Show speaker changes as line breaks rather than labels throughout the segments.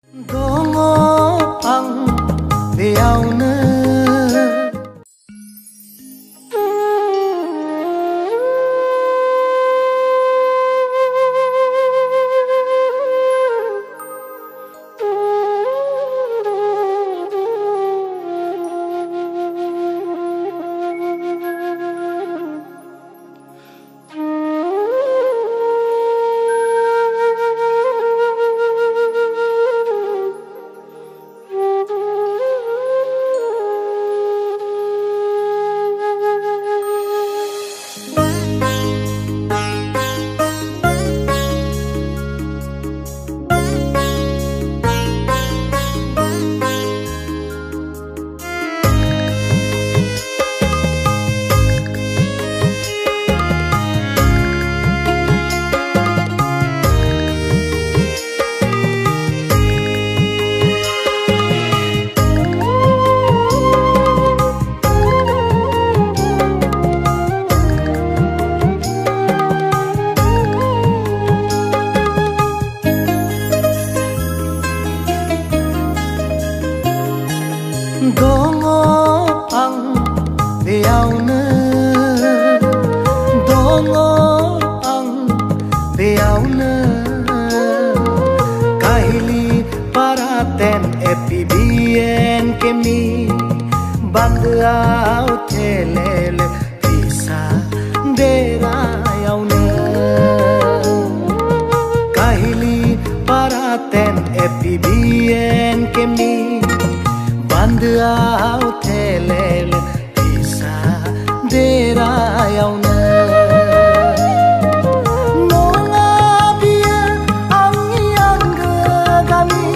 Dong ang beyauna Dongo ang beyauna Dongo ang beyauna Kahili paraten epibien kemi Bandau telele bisa derayauna Kahili paraten epibien kemi Bandau telele bisa derayauna Nonga bia angian gegami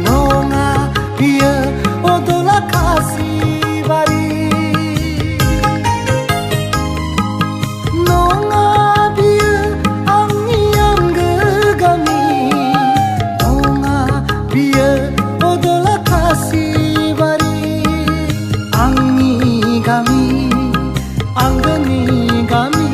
Nonga bia odola kasih bari Nonga bia angian gegami Nonga bia odola kasih kami anggani kami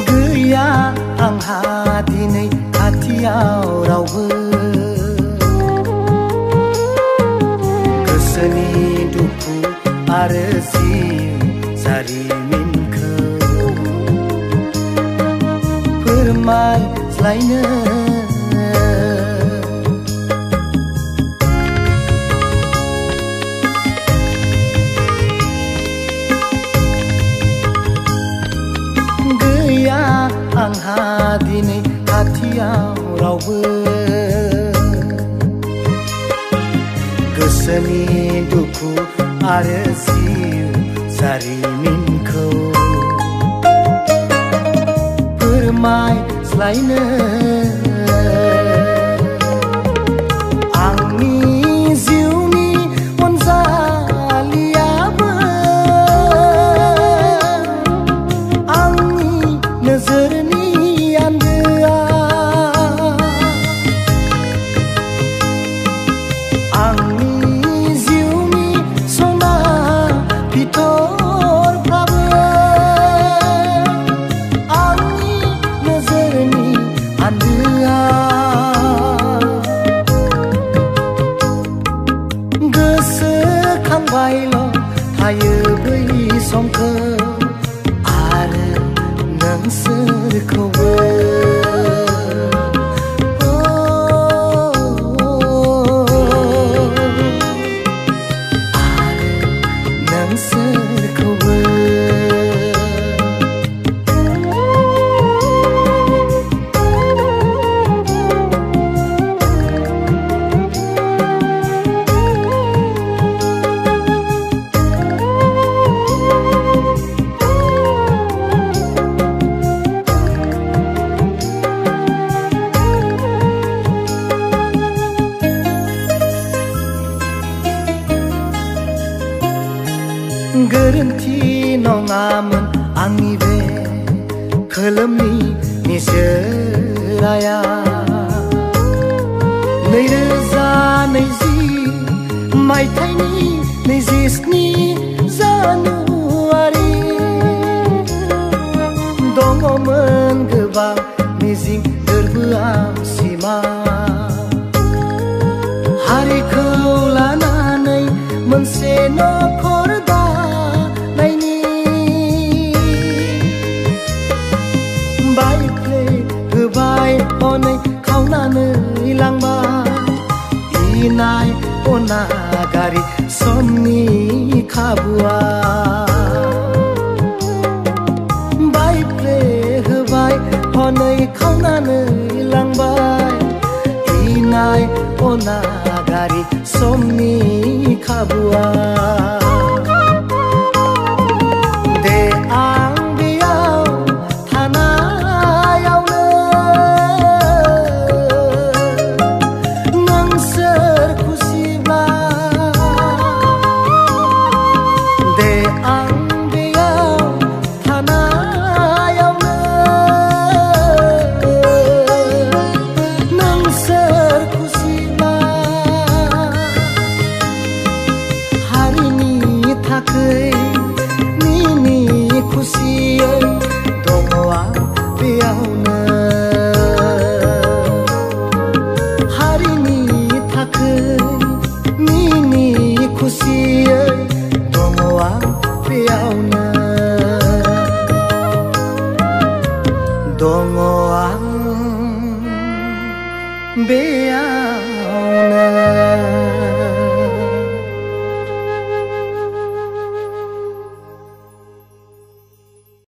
Gaya ang hati नै hatiयाव रावबो गोसोनि दुखु आरो जिउ जारिमिनखौ फोरमायज्लायनो आंहा दिनै खाथियाव रावबो गोसोनि दुखु आरो जिउ जारिमिनखौ फोरमायज्लायनो आंनि जिउनि अनजालियाबो आंनि नोजोरनि आन्दोआ आंनि जिउनि सना बिथरफ्राबो आंनि नोजोरनि आन्दोआ गोरोन्थि नङामोन आंनि बे खोलोमनि निजोराया 2020 मायथाइनि 27 जानुवारि दङमोन गोबां मिजिं गोरबोआव सिमा हारिखौ लानानै मोनसे नखर दानायनि बायफ्ले होबाय हनै खावनानै लांबाय इनाय अनागारि समनि खाबुआ बायफ्ले होबाय हनै खावनानै लांबाय इनाय अनागारि समनि खाबुआ दे आं बेयाव थानायावनो नोंसोर खुसिब्ला दे आं बेयाव थानायावनो नोंसोर खुसिब्ला हारिनि थाखै मिनि खुसियै दङ आं बेयावनो हारिनि थाखै मिनि खुसियै दङ आं बेयावनो दङ आं बेयावनो